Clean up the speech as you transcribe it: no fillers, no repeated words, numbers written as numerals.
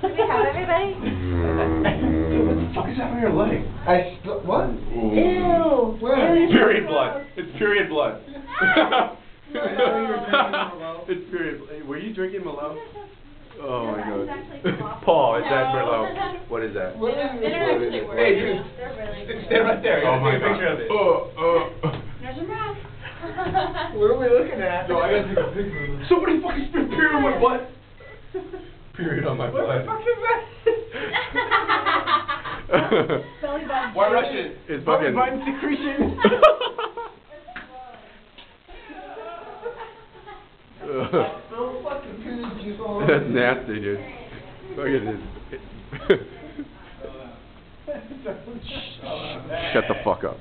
we have everybody? What the fuck is that on your leg? What? Ew. Where? Ew, Period so blood. gross. It's period blood. It's period. Were you drinking Merlot? Oh my No, god. it's actually Merlot. Paul, is that No. Merlot? What is that? They don't actually work. Hey, dude. They're really Stay right there. Oh my Take a picture of it. There's a map. What are we looking at? No, I gotta take a picture of this. Somebody fucking spit period on my butt. Period on my What the butt. fuck is that? Belly button. Why Russian? It's fucking. Vine secretion. So fucking period juice all over. That's nasty, dude. Look at this. Shut the fuck up.